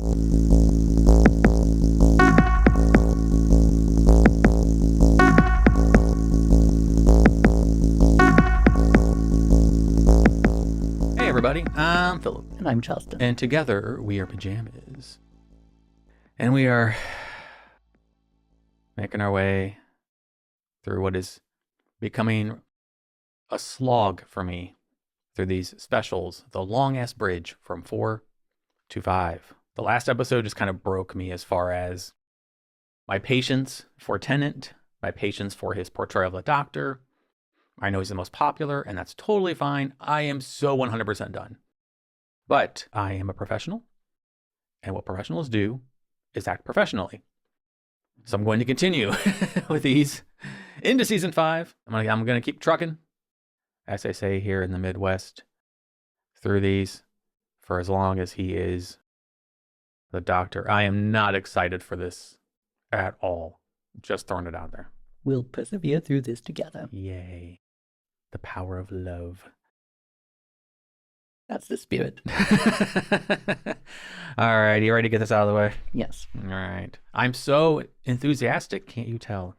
Hey everybody, I'm Philip. And I'm Justin. And together we are Pajamas. And we are making our way through what is becoming a slog for me through these specials, the long ass bridge from 4 to 5. The last episode just kind of broke me as far as my patience for Tennant, my patience for his portrayal of the Doctor. I know he's the most popular, and that's totally fine. I am so 100% done. But I am a professional, and what professionals do is act professionally. So I'm going to continue with these into season 5. I'm going to keep trucking, as they say here in the Midwest, through these for as long as he is the Doctor. I am not excited for this at all. Just throwing it out there. We'll persevere through this together. Yay. The power of love. That's the spirit. All right, you ready to get this out of the way? Yes. All right. I'm so enthusiastic, can't you tell?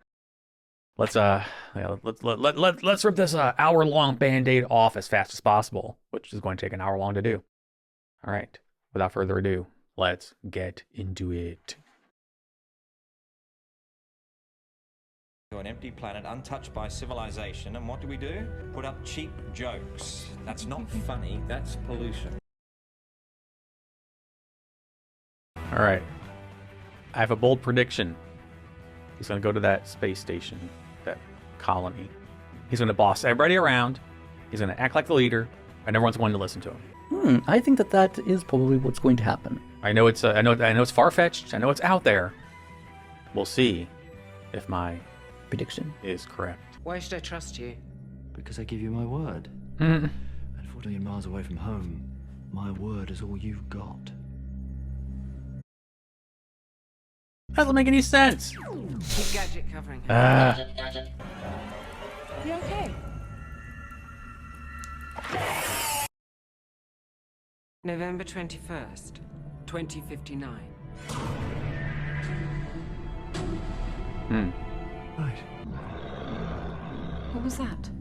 Let's rip this hour-long Band-Aid off as fast as possible, which is going to take an hour long to do. All right. Without further ado, let's get into it. An empty planet untouched by civilization, and what do? Put up cheap jokes. That's not funny, that's pollution. All right. I have a bold prediction. He's going to go to that space station, that colony. He's going to boss everybody around. He's going to act like the leader, and everyone's going to listen to him. I think that is probably what's going to happen. I know it's it's far-fetched. I know it's out there. We'll see if my Prediction is correct. Why should I trust you? Because I give you my word. Mm. At 40 million miles away from home, my word is all you've got. That doesn't make any sense. Keep Gadget covering her. You okay? November 21st, 2059. Right. What was that?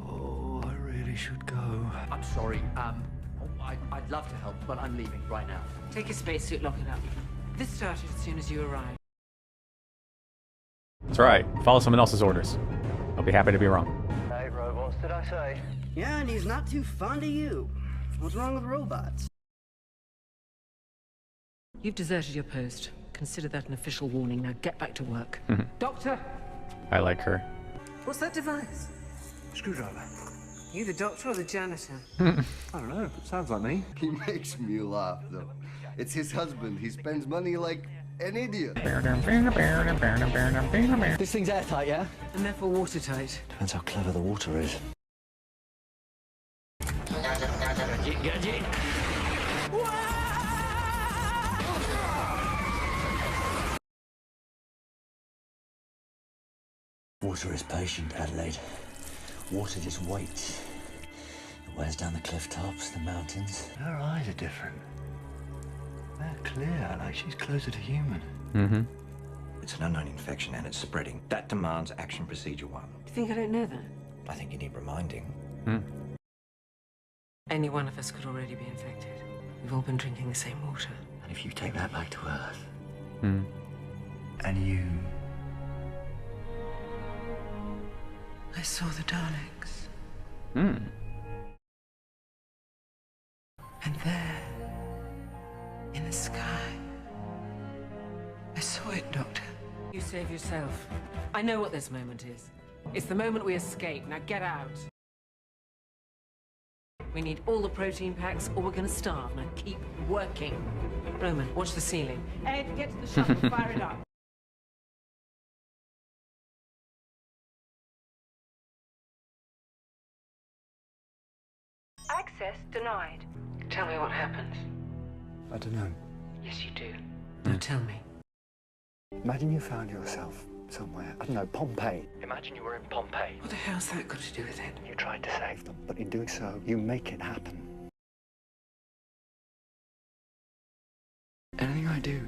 Oh, I really should go. I'm sorry. I'd love to help, but I'm leaving right now. Take your spacesuit, lock it up. This started as soon as you arrived. That's right. Follow someone else's orders. I'll be happy to be wrong. Hey, robots, did I say? Yeah, and he's not too fond of you. What's wrong with robots? You've deserted your post. Consider that an official warning. Now get back to work. Doctor! I like her. What's that device? Screwdriver. You the doctor or the janitor? I don't know. Sounds like me. He makes me laugh, though. It's his husband. He spends money like an idiot. This thing's airtight, yeah? And therefore watertight. Depends how clever the water is. Water is patient, Adelaide. Water just waits. It wears down the cliff tops, the mountains. Her eyes are different. They're clear, like she's closer to human. Mm-hmm. It's an unknown infection and it's spreading. That demands action procedure 1. Do you think I don't know that? I think you need reminding. Any one of us could already be infected. We've all been drinking the same water. And if you take that back to Earth, Mm. and you... I saw the Daleks. Mm. And there, in the sky, I saw it, Doctor. You save yourself. I know what this moment is. It's the moment we escape. Now get out. We need all the protein packs or we're gonna starve. Now keep working. Roman, watch the ceiling. Ed, get to the shuttle, fire it up. Access denied. Tell me what happened. I don't know. Yes, you do. Now tell me. Imagine you found yourself somewhere, I don't know, Pompeii. Imagine you were in Pompeii. What the hell's that got to do with it? You tried to save them, but in doing so, you make it happen. I do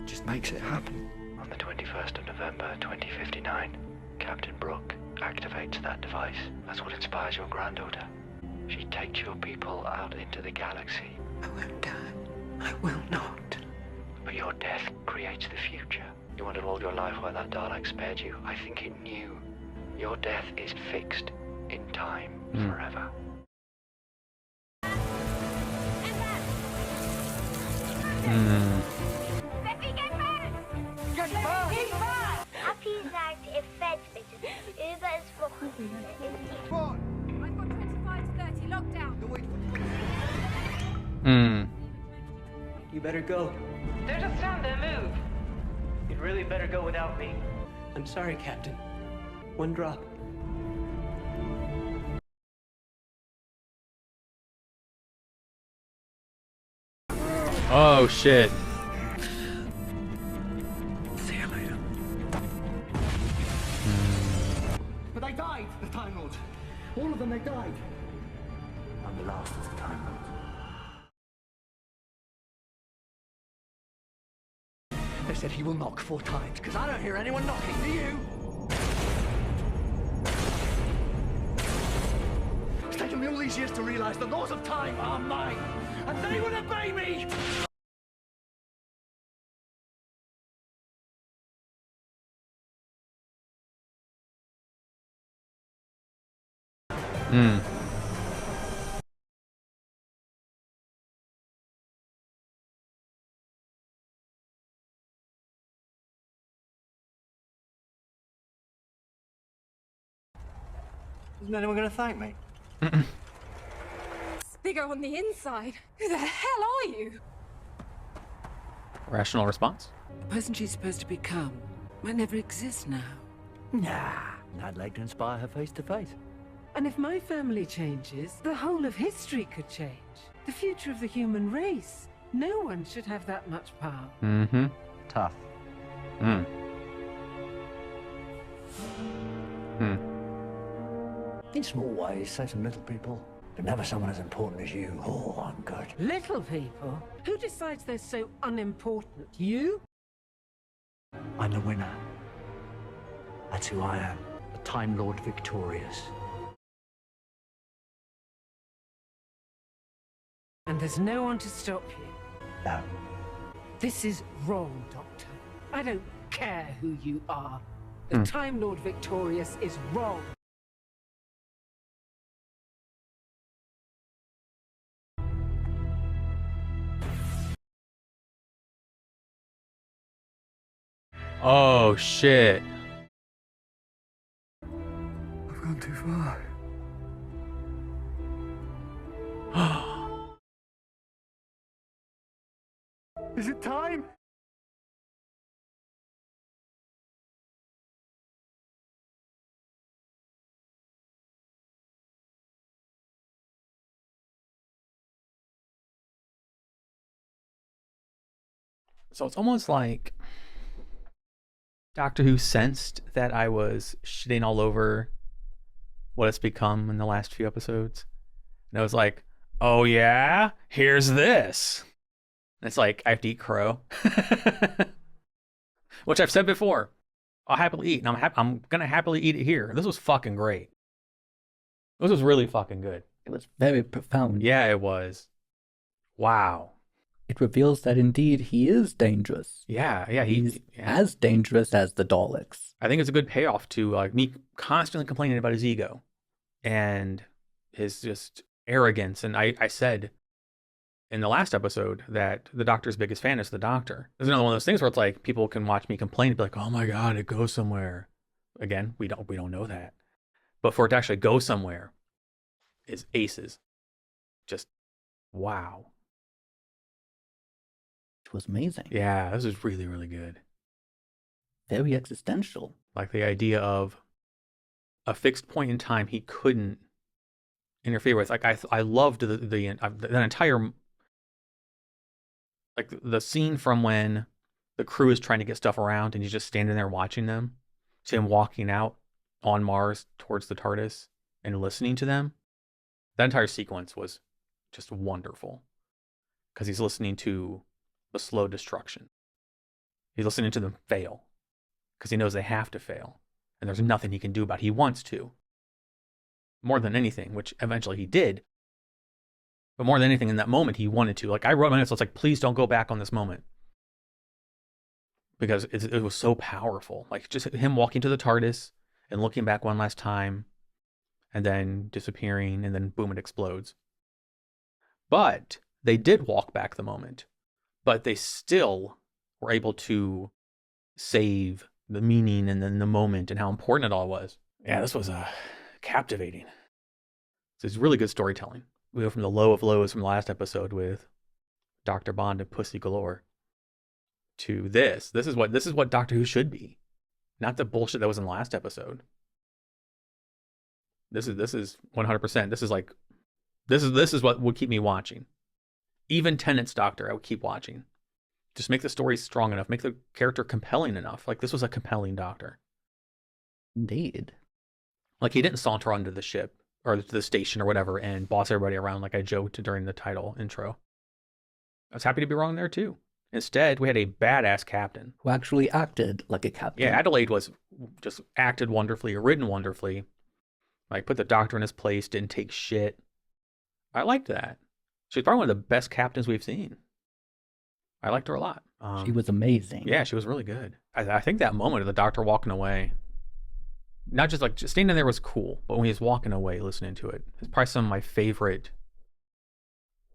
just makes it happen. On the 21st of November 2059, Captain Brooke activates that device. That's what inspires your granddaughter. She takes your people out into the galaxy. I won't die. I will not. But your death creates the future. You wanted all your life while that Dalek spared you. I think it knew. Your death is fixed in time forever. Happy sagt, ihr fällt bitte. Übers Wochenende. I've got 25 to 30, lockdown. You better go. Don't just stand there, move. You'd really better go without me. I'm sorry, Captain. One drop. Oh shit. See you later. But they died, the Time Lords. All of them, they died. I'm the last of the Time Lords. They said he will knock 4 times, because I don't hear anyone knocking, do you? It's taken me all these years to realize the laws of time are mine, and they will obey me! Isn't anyone going to thank me? It's bigger on the inside. Who the hell are you? Rational response. The person she's supposed to become might never exist now. Nah, I'd like to inspire her face to face. And if my family changes, the whole of history could change. The future of the human race. No one should have that much power. Tough. In small ways, say some little people, but never someone as important as you. Oh, I'm good. Little people? Who decides they're so unimportant? You? I'm the winner. That's who I am. The Time Lord victorious. And there's no one to stop you. No. This is wrong, Doctor. I don't care who you are. The Time Lord victorious is wrong. Oh shit. I've gone too far. Is it time? So it's almost like Doctor Who sensed that I was shitting all over what it's become in the last few episodes. And I was like, oh yeah, here's this. And it's like, I have to eat crow. Which I've said before. I'll happily eat, and I'm going to happily eat it here. This was fucking great. This was really fucking good. It was very profound. Yeah, it was. Wow. It reveals that indeed he is dangerous. Yeah, He's as dangerous as the Daleks. I think it's a good payoff to like me constantly complaining about his ego and his just arrogance. And I said in the last episode that the Doctor's biggest fan is the Doctor. There's another one of those things where it's like people can watch me complain and be like, oh my God, it goes somewhere. Again, we don't know that. But for it to actually go somewhere is aces. Just wow. It was amazing. Yeah, this is really, really good. Very existential. Like the idea of a fixed point in time he couldn't interfere with. Like I loved the entire, like the scene from when the crew is trying to get stuff around and he's just standing there watching them, to him walking out on Mars towards the TARDIS and listening to them. That entire sequence was just wonderful because he's listening to the slow destruction. He's listening to them fail because he knows they have to fail. And there's nothing he can do about it. He wants to. More than anything, which eventually he did. But more than anything, in that moment, he wanted to. Like, I wrote my notes, so it's like, please don't go back on this moment. Because it was so powerful. Like, just him walking to the TARDIS and looking back one last time, and then disappearing, and then boom, it explodes. But they did walk back the moment. But they still were able to save the meaning and then the moment and how important it all was. Yeah, this was captivating. This is really good storytelling. We go from the low of lows from the last episode with Dr. Bond and Pussy Galore to this. This is what Doctor Who should be. Not the bullshit that was in the last episode. This is 100%. This is what would keep me watching. Even Tennant's Doctor, I would keep watching. Just make the story strong enough, make the character compelling enough. Like, this was a compelling Doctor. Indeed. Like, he didn't saunter onto the ship or the station or whatever and boss everybody around like I joked during the title intro. I was happy to be wrong there too. Instead, we had a badass captain who actually acted like a captain. Yeah, Adelaide was just acted wonderfully, written wonderfully. Like, put the Doctor in his place, didn't take shit. I liked that. She's probably one of the best captains we've seen. I liked her a lot. She was amazing. Yeah, she was really good. I think that moment of the Doctor walking away, not just standing there was cool, but when he was walking away, listening to it, it's probably some of my favorite,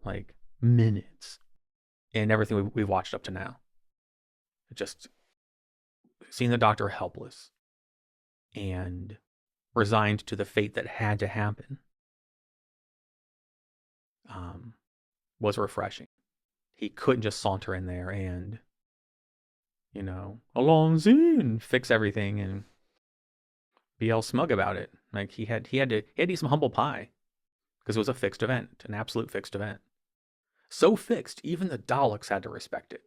like, minutes in everything we've watched up to now. Just seeing the Doctor helpless and resigned to the fate that had to happen was refreshing. He couldn't just saunter in there and, Alonzi, and fix everything and be all smug about it. Like, he had to eat some humble pie because it was a fixed event, an absolute fixed event. So fixed, even the Daleks had to respect it.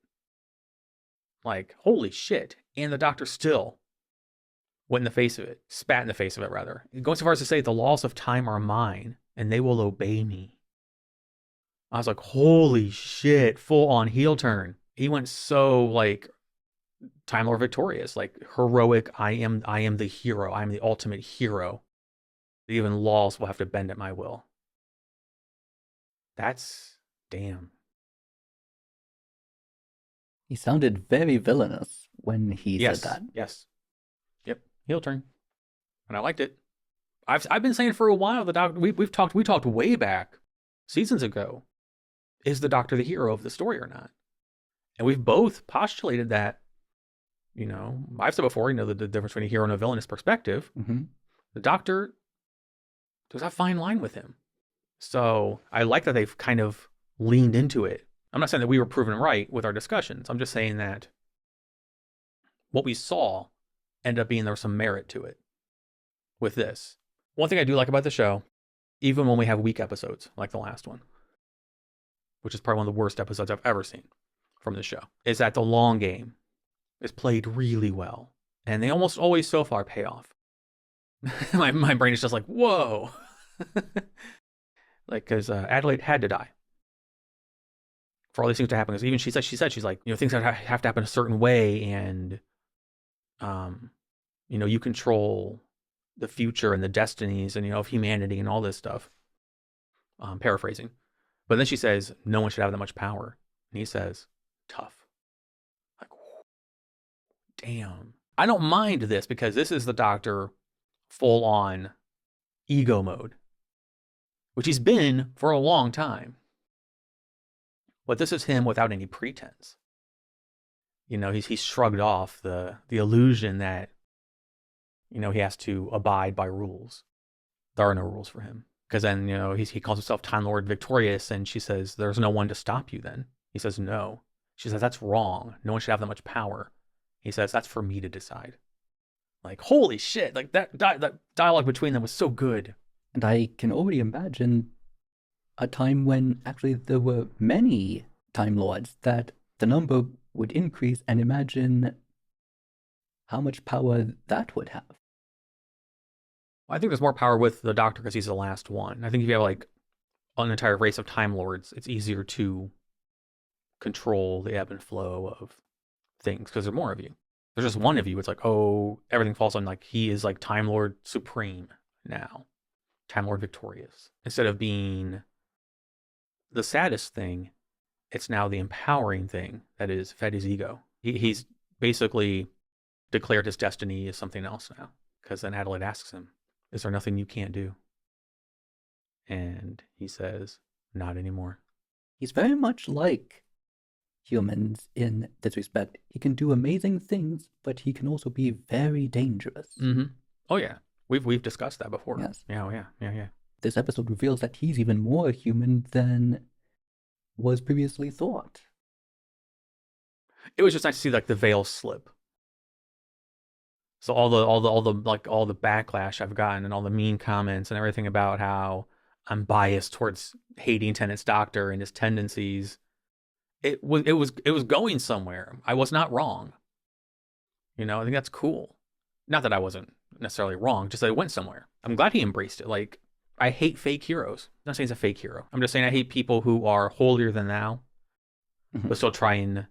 Like, holy shit. And the Doctor still went in the face of it, spat in the face of it, rather. Going so far as to say, the laws of time are mine, and they will obey me. I was like, holy shit, full on heel turn. He went so, like, Time Lord victorious, like, heroic, I am the hero, I am the ultimate hero. Even laws will have to bend at my will. That's, damn. He sounded very villainous when he said that. Yes. Yep. Heel turn. And I liked it. I've been saying for a while, the Doctor, we talked way back, seasons ago, is the Doctor the hero of the story or not? And we've both postulated that, I've said before, the difference between a hero and a villainous perspective. Mm-hmm. The Doctor, there's a fine line with him. So I like that they've kind of leaned into it. I'm not saying that we were proven right with our discussions. I'm just saying that what we saw ended up being there was some merit to it with this. One thing I do like about the show, even when we have weak episodes like the last one, which is probably one of the worst episodes I've ever seen from the show, is that the long game is played really well. And they almost always so far pay off. my brain is just like, whoa. Like, because Adelaide had to die for all these things to happen. Because even she said, she's like, things have to happen a certain way. And, you control the future and the destinies and, of humanity and all this stuff. Paraphrasing. But then she says, no one should have that much power. And he says, tough. Like, damn. I don't mind this because this is the Doctor full on ego mode, which he's been for a long time. But this is him without any pretense. He's shrugged off the illusion that, he has to abide by rules. There are no rules for him. Because then, he calls himself Time Lord victorious, and she says, there's no one to stop you then. He says, no. She says, that's wrong. No one should have that much power. He says, that's for me to decide. Like, holy shit. Like, that dialogue between them was so good. And I can already imagine a time when actually there were many Time Lords, that the number would increase, and imagine how much power that would have. I think there's more power with the Doctor because he's the last one. I think if you have, like, an entire race of Time Lords, it's easier to control the ebb and flow of things because there's more of you. There's just one of you. It's like, oh, everything falls on like he is like Time Lord Supreme now, Time Lord victorious. Instead of being the saddest thing, it's now the empowering thing that is fed his ego. He's basically declared his destiny as something else now because then Adelaide asks him, is there nothing you can't do? And he says, not anymore. He's very much like humans in this respect. He can do amazing things, but he can also be very dangerous. Mm-hmm. Oh yeah, we've discussed that before. Yes. Yeah. This episode reveals that he's even more human than was previously thought. It was just nice to see like the veil slip. So all the backlash I've gotten and all the mean comments and everything about how I'm biased towards hating Tennant's doctor and his tendencies. It was going somewhere. I was not wrong. I think that's cool. Not that I wasn't necessarily wrong, just that it went somewhere. I'm glad he embraced it. Like, I hate fake heroes. I'm not saying he's a fake hero. I'm just saying I hate people who are holier than thou, but still try and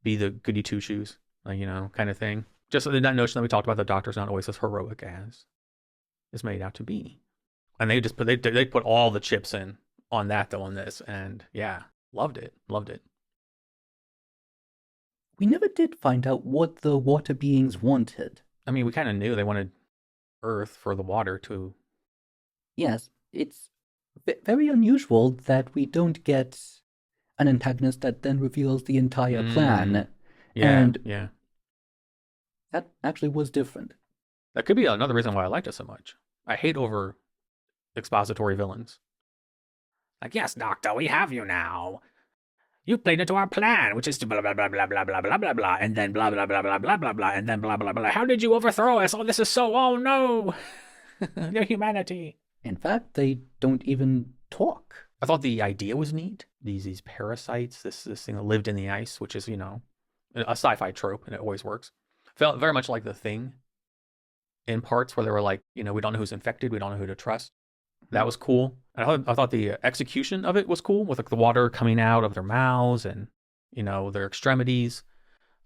be the goody two shoes, like, kind of thing. Just that notion that we talked about, the doctor's not always as heroic as is made out to be. And they just they put all the chips in on that though on this, and yeah, loved it. We never did find out what the water beings wanted. I mean, we kind of knew they wanted Earth for the water to. Yes, it's very unusual that we don't get an antagonist that then reveals the entire plan. Yeah. That actually was different. That could be another reason why I liked it so much. I hate over expository villains. Like, yes, Doctor, we have you now. You played into our plan, which is to blah, blah, blah, blah, blah, blah, blah, blah, blah, and then blah, blah, blah, blah, blah, blah, blah, and then blah, blah, blah. How did you overthrow us? Oh, this is so, oh no. Your humanity. In fact, they don't even talk. I thought the idea was neat. These parasites, this thing that lived in the ice, which is, a sci-fi trope, and it always works. Felt very much like The Thing in parts where they were like, we don't know who's infected, we don't know who to trust. That was cool. And I thought the execution of it was cool, with like the water coming out of their mouths and, their extremities,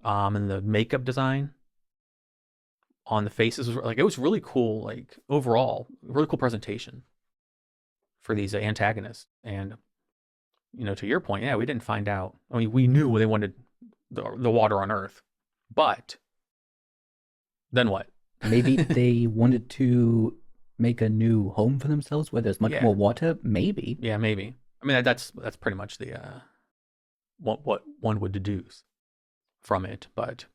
and the makeup design on the faces was like, it was really cool. Like overall, really cool presentation for these antagonists. And, to your point, yeah, we didn't find out. I mean, we knew they wanted the water on Earth, but then what? Maybe they wanted to make a new home for themselves where there's much more water. Maybe. Yeah, maybe. I mean, that's pretty much the what one would deduce from it. But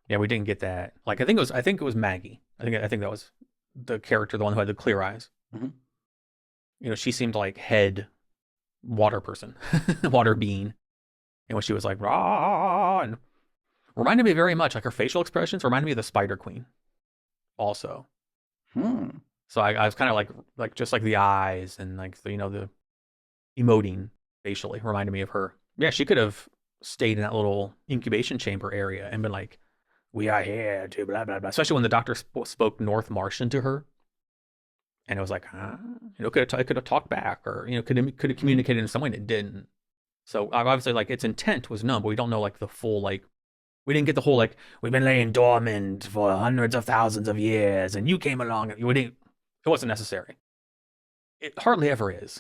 yeah, we didn't get that. Like, I think it was Maggie. I think that was the character, the one who had the clear eyes. Mm-hmm. She seemed like head water person, water being, and when she was like rah, and reminded me very much, like her facial expressions reminded me of the Spider Queen. Also. So I was kind of like just like the eyes and like the emoting facially reminded me of her. Yeah, she could have stayed in that little incubation chamber area and been like, "We are here to blah blah blah." Especially when the doctor spoke North Martian to her, and it was like, could have talked back, or could have communicated in some way, and it didn't. So obviously, like, its intent was known, but we don't know like the full like. We didn't get the whole, like, we've been laying dormant for hundreds of thousands of years, and you came along. It wasn't necessary. It hardly ever is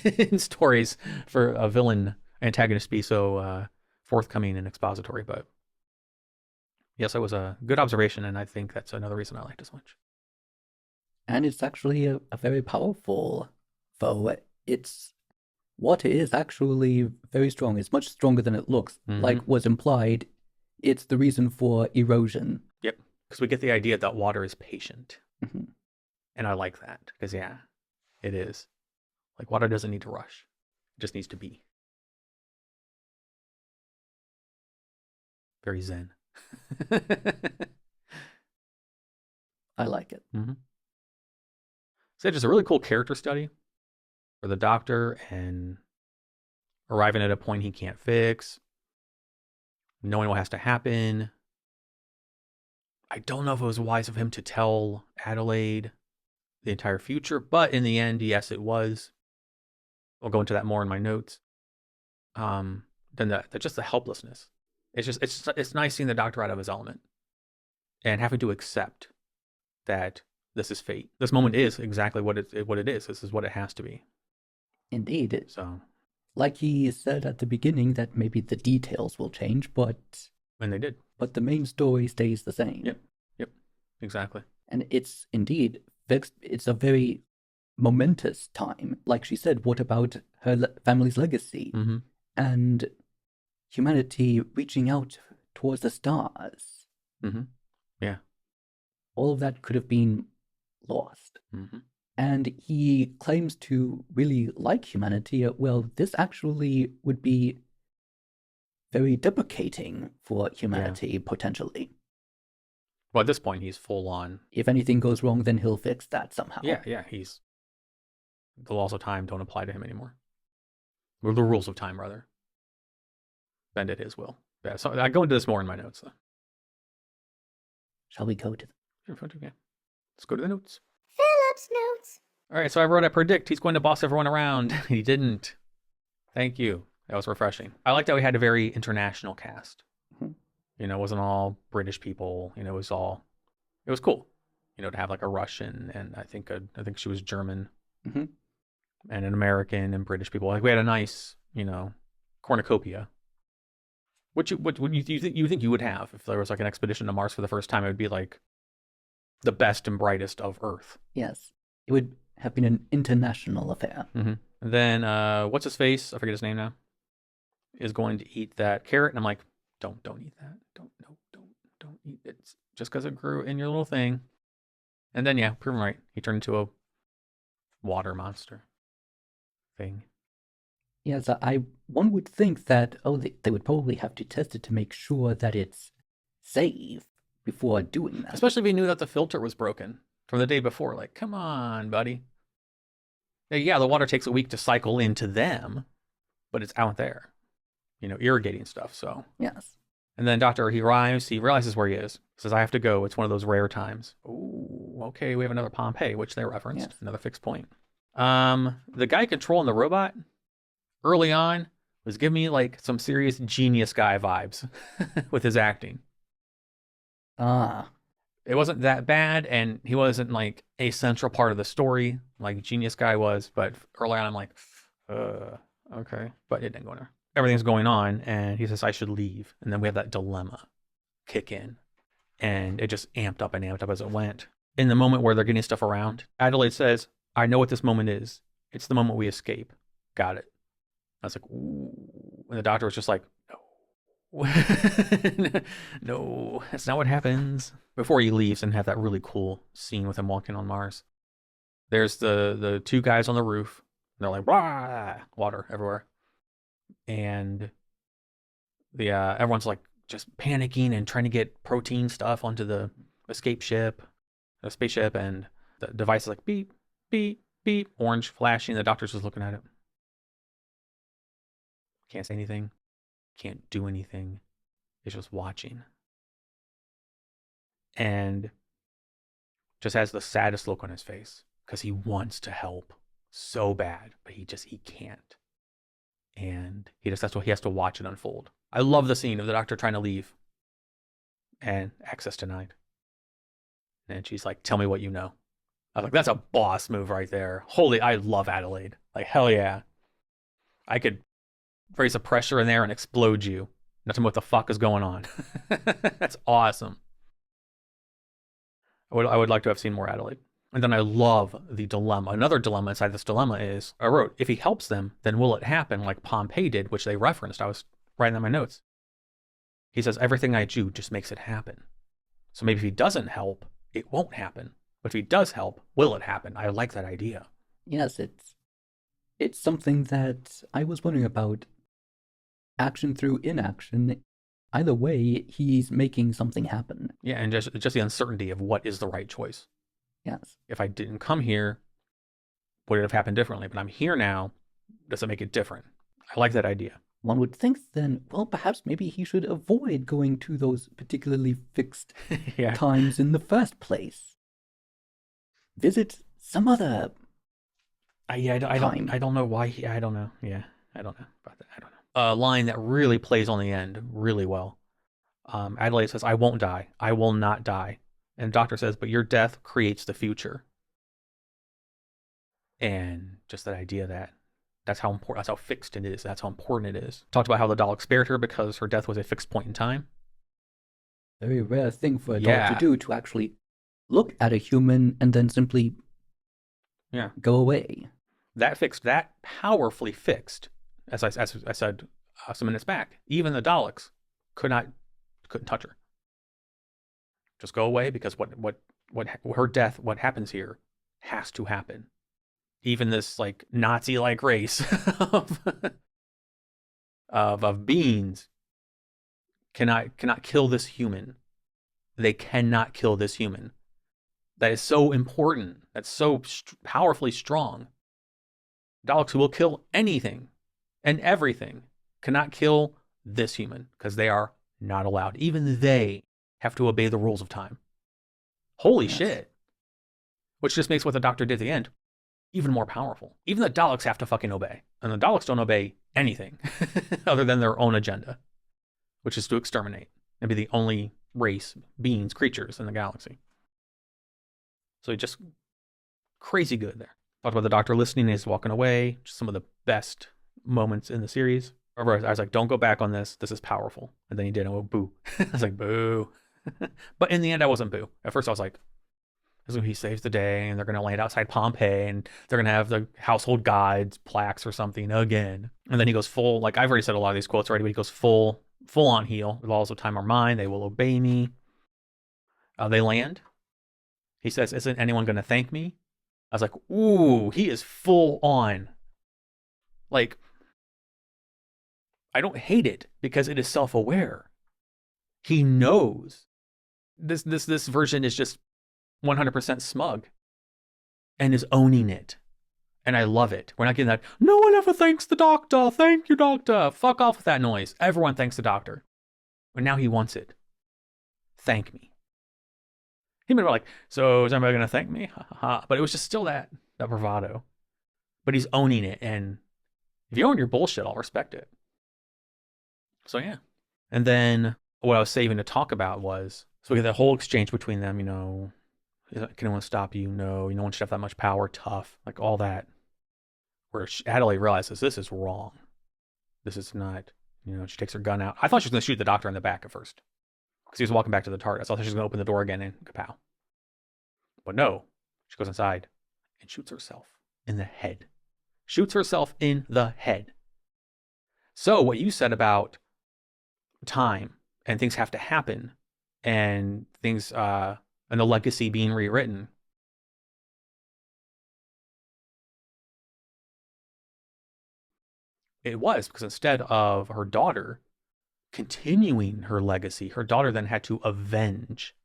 in stories for a villain antagonist to be so forthcoming and expository. But yes, it was a good observation, and I think that's another reason I liked it so much. And it's actually a very powerful foe. Water is actually very strong. It's much stronger than it looks. Mm-hmm. Like was implied, it's the reason for erosion. Yep, because we get the idea that water is patient. Mm-hmm. And I like that, because yeah, it is. Like, water doesn't need to rush. It just needs to be. Very zen. I like it. Mm-hmm. So just a really cool character study for the Doctor, and arriving at a point he can't fix, knowing what has to happen. I don't know if it was wise of him to tell Adelaide the entire future, but in the end, yes, it was. I'll go into that more in my notes. than just the helplessness. It's nice seeing the Doctor out of his element and having to accept that this is fate. This moment is exactly what it is. This is what it has to be. Indeed. So, like he said at the beginning, that maybe the details will change, and they did. But the main story stays the same. Yep, exactly. And it's indeed fixed. It's a very momentous time. Like she said, what about her family's legacy? Mm-hmm. And humanity reaching out towards the stars. Mm-hmm. Yeah. All of that could have been lost. Mm-hmm. And he claims to really like humanity. Well, this actually would be very deprecating for humanity, potentially. Well, at this point, he's full on. If anything goes wrong, then he'll fix that somehow. Yeah, he's... The laws of time don't apply to him anymore. Or the rules of time, rather. Bend at his will. Yeah, so I go into this more in my notes, though. Shall we go to them? Yeah. Let's go to the notes. Philip's notes. All right, so I wrote, I predict he's going to boss everyone around. He didn't. Thank you. That was refreshing. I liked how we had a very international cast. Mm-hmm. You know, it wasn't all British people. You know, it was cool. You know, to have like a Russian and I think she was German. Mm-hmm. And an American and British people. Like we had a nice, you know, cornucopia. What you think you would have if there was like an expedition to Mars for the first time? It would be like the best and brightest of Earth. Yes, it would have been an international affair. Mm-hmm. And then what's his face? I forget his name now. Is going to eat that carrot, and I'm like, don't eat that. Don't eat it. It's just because it grew in your little thing. And then yeah, proven right. He turned into a water monster thing. Yes, one would think that they would probably have to test it to make sure that it's safe before doing that. Especially if he knew that the filter was broken from the day before. Like, come on, buddy. Yeah, the water takes a week to cycle into them, but it's out there, you know, irrigating stuff. So yes. And then Doctor, he realizes where he is. He says, I have to go. It's one of those rare times. Ooh, okay, we have another Pompeii, which they referenced. Yes. Another fixed point. The guy controlling the robot early on was giving me like some serious genius guy vibes with his acting. It wasn't that bad, and he wasn't like a central part of the story like Genius Guy was, but early on I'm like, okay. But it didn't go anywhere. Everything's going on, and he says I should leave. And then we have that dilemma kick in. And it just amped up as it went. In the moment where they're getting stuff around, Adelaide says, I know what this moment is. It's the moment we escape. Got it. I was like, ooh. And the Doctor was just like, no. No, that's not what happens. Before he leaves and have that really cool scene with him walking on Mars. There's the two guys on the roof. And they're like, rah, water everywhere. And everyone's like just panicking and trying to get protein stuff onto the spaceship. And the device is like beep, beep, beep, orange flashing. The Doctor's just looking at it. Can't say anything. Can't do anything. It's just watching. And just has the saddest look on his face because he wants to help so bad, but he can't. And that's what he has to watch it unfold. I love the scene of the Doctor trying to leave and access denied. And she's like, tell me what you know. I was like, that's a boss move right there. Holy, I love Adelaide. Like, hell yeah. I could raise the pressure in there and explode you. Not to know what the fuck is going on. That's awesome. I would like to have seen more Adelaide. And then I love the dilemma. Another dilemma inside this dilemma is, I wrote, if he helps them, then will it happen like Pompeii did, which they referenced. I was writing in my notes. He says, everything I do just makes it happen. So maybe if he doesn't help, it won't happen. But if he does help, will it happen? I like that idea. Yes, it's something that I was wondering about. Action through inaction. Either way, he's making something happen. Yeah, and just the uncertainty of what is the right choice. Yes. If I didn't come here, would it have happened differently? But I'm here now. Does it make it different? I like that idea. One would think then, well, perhaps maybe he should avoid going to those particularly fixed times in the first place. Visit some other I don't know why. I don't know. Yeah, I don't know about that. I don't know. a line that really plays on the end really well. Adelaide says, "I won't die. I will not die." And the doctor says, "But your death creates the future." And just that idea that that's how important, that's how fixed it is. That's how important it is. Talked about how the Dalek spared her because her death was a fixed point in time. Very rare thing for a Dalek to do, to actually look at a human and then simply go away. That powerfully fixed, as I said some minutes back. Even the Daleks couldn't touch her. Just go away, because what her death, what happens here, has to happen. Even this like Nazi-like race of beings cannot kill this human. They cannot kill this human. That is so important. That's so powerfully strong. Daleks who will kill anything and everything cannot kill this human, because they are not allowed. Even they have to obey the rules of time. Holy shit. Which just makes what the Doctor did at the end even more powerful. Even the Daleks have to fucking obey. And the Daleks don't obey anything other than their own agenda, which is to exterminate and be the only race, beings, creatures in the galaxy. So just crazy good there. Talked about the Doctor listening as he's walking away. Just some of the best moments in the series. I was like, don't go back on this. This is powerful. And then he did. And I went, boo. I was like, boo. But in the end, I wasn't boo. At first, I was like, he saves the day, and they're going to land outside Pompeii, and they're going to have the household gods plaques or something again. And then he goes full, like I've already said a lot of these quotes already, but he goes full on heel. The laws of time are mine. They will obey me. They land. He says, "Isn't anyone going to thank me?" I was like, ooh, he is full on. Like, I don't hate it because it is self-aware. He knows. This version is just 100% smug and is owning it. And I love it. We're not getting that, no one ever thanks the Doctor. Thank you, Doctor. Fuck off with that noise. Everyone thanks the Doctor. But now he wants it. Thank me. He been like, so is everybody going to thank me? Ha, ha, ha. But it was just still that bravado. But he's owning it. And if you own your bullshit, I'll respect it. So yeah. And then what I was saving to talk about was, so we get that whole exchange between them, can anyone stop you? No, no one should have that much power, tough, like all that. Where Adelaide realizes this is wrong. This is not, she takes her gun out. I thought she was going to shoot the Doctor in the back at first, because he was walking back to the TARDIS. I thought she was going to open the door again and kapow. But no, she goes inside and shoots herself in the head. Shoots herself in the head. So what you said about time and things have to happen and things, and the legacy being rewritten. It was, because instead of her daughter continuing her legacy, her daughter then had to avenge,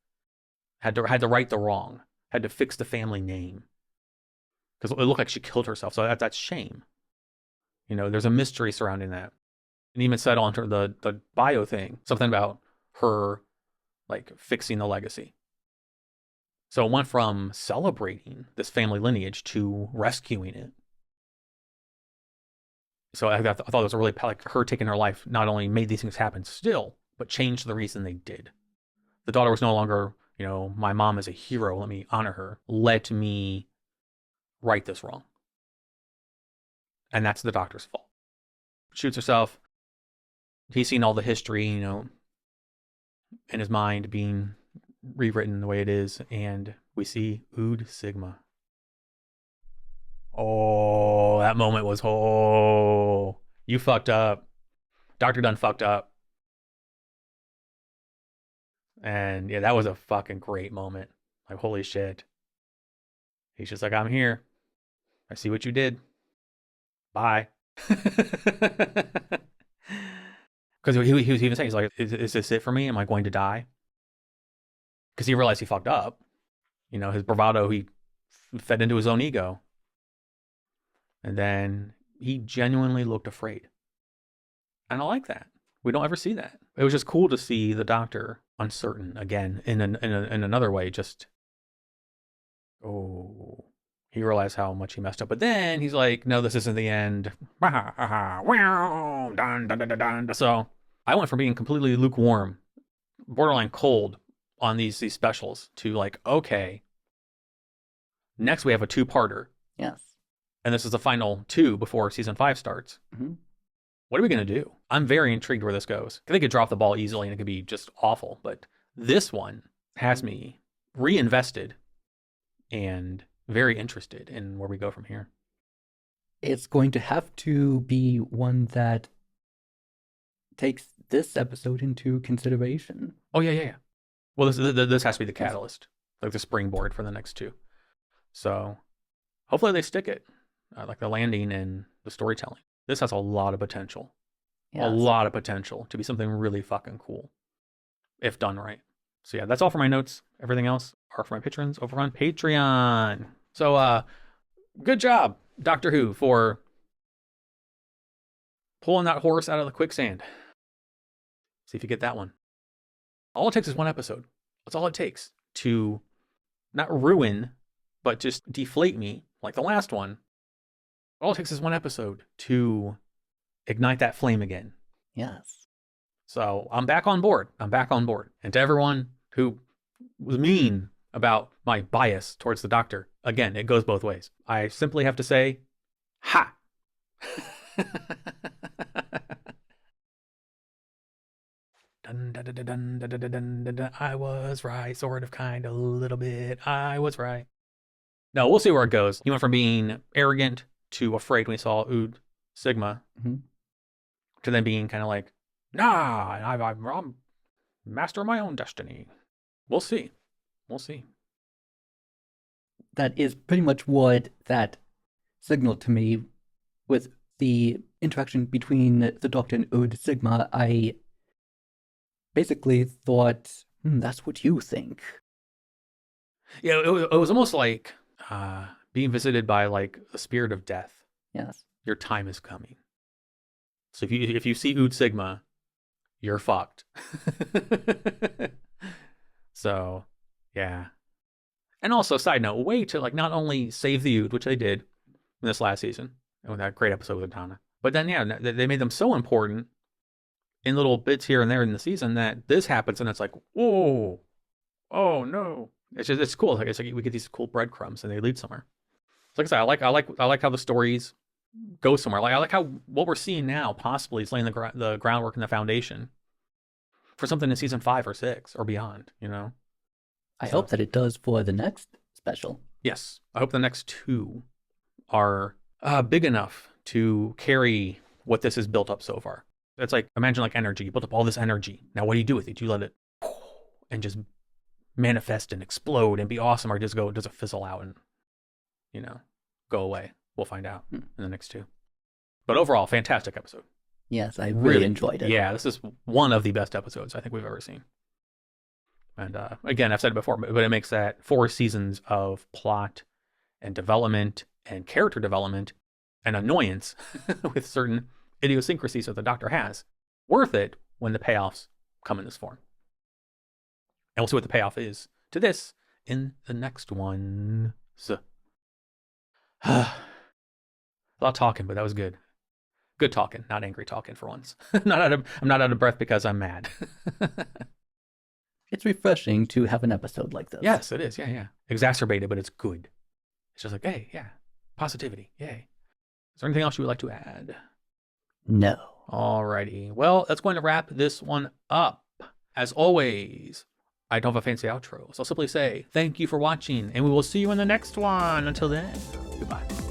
had to right the wrong, had to fix the family name. Because it looked like she killed herself. So that's shame. There's a mystery surrounding that. And even said on the bio thing, something about her like fixing the legacy. So it went from celebrating this family lineage to rescuing it. So I thought it was really like her taking her life not only made these things happen still, but changed the reason they did. The daughter was no longer, my mom is a hero, let me honor her. Let me right this wrong. And that's the Doctor's fault. Shoots herself. He's seen all the history, in his mind being rewritten the way it is, and we see Ood Sigma. Oh, that moment was, you fucked up. Doctor done fucked up. And yeah, that was a fucking great moment. Like, holy shit. He's just like, I'm here. I see what you did. Bye. Because he was even saying, he's like, is this it for me? Am I going to die? Because he realized he fucked up. His bravado, he fed into his own ego. And then he genuinely looked afraid. And I like that. We don't ever see that. It was just cool to see the Doctor uncertain again in another way. Just, he realized how much he messed up. But then he's like, no, this isn't the end. So I went from being completely lukewarm, borderline cold on these specials to like, okay, next we have a 2-parter. Yes. And this is the final 2 before season 5 starts. Mm-hmm. What are we going to do? I'm very intrigued where this goes. They could drop the ball easily and it could be just awful. But this one has me reinvested and very interested in where we go from here. It's going to have to be one that takes this episode into consideration. Oh, yeah. Well, this has to be the catalyst, like the springboard for the next 2. So hopefully they stick it, like the landing and the storytelling. This has a lot of potential. Yes. A lot of potential to be something really fucking cool if done right. So yeah, that's all for my notes. Everything else are for my patrons over on Patreon. So good job, Doctor Who, for pulling that horse out of the quicksand. See if you get that one. All it takes is one episode. That's all it takes to not ruin, but just deflate me like the last one. All it takes is one episode to ignite that flame again. Yes. So I'm back on board. And to everyone who was mean about my bias towards the Doctor, again, it goes both ways. I simply have to say, ha! Dun, dun, dun, dun, dun, dun, dun, dun, dun. I was right, sort of, kind of, a little bit. I was right. No, we'll see where it goes. He went from being arrogant to afraid when he saw Ood Sigma, to then being kind of like, nah, I'm master of my own destiny. We'll see. That is pretty much what that signaled to me with the interaction between the Doctor and Ood Sigma. I basically thought, that's what you think. Yeah, it was almost like being visited by like the spirit of death. Yes. Your time is coming. So if you see Ood Sigma, you're fucked. So, yeah. And also, side note, a way to like not only save the Ood, which they did in this last season, and with that great episode with Adana, but then yeah, they made them so important in little bits here and there in the season that this happens and it's like, whoa, oh no. It's cool. It's like we get these cool breadcrumbs and they lead somewhere. So like I said, I like how the stories go somewhere. Like I like how what we're seeing now possibly is laying the groundwork and the foundation for something in season 5 or 6 or beyond. You know. I hope that it does for the next special. Yes, I hope the next 2 are big enough to carry what this has built up so far. It's like imagine like energy. You built up all this energy. Now what do you do with it? Do you let it and just manifest and explode and be awesome, or does it fizzle out and go away? We'll find out in the next 2. But overall, fantastic episode. Yes, I really enjoyed it. Yeah, this is one of the best episodes I think we've ever seen. And again, I've said it before, but it makes that 4 seasons of plot and development and character development and annoyance with certain idiosyncrasies that the Doctor has worth it when the payoffs come in this form. And we'll see what the payoff is to this in the next one. So, a lot of talking, but that was good. Good talking, not angry talking for once. I'm not out of breath because I'm mad. It's refreshing to have an episode like this. Yes, it is. Yeah. Exacerbated, but it's good. It's just like, hey, yeah, positivity. Yay. Is there anything else you would like to add? No. Alrighty. Well, that's going to wrap this one up. As always, I don't have a fancy outro, so I'll simply say thank you for watching, and we will see you in the next one. Until then, goodbye.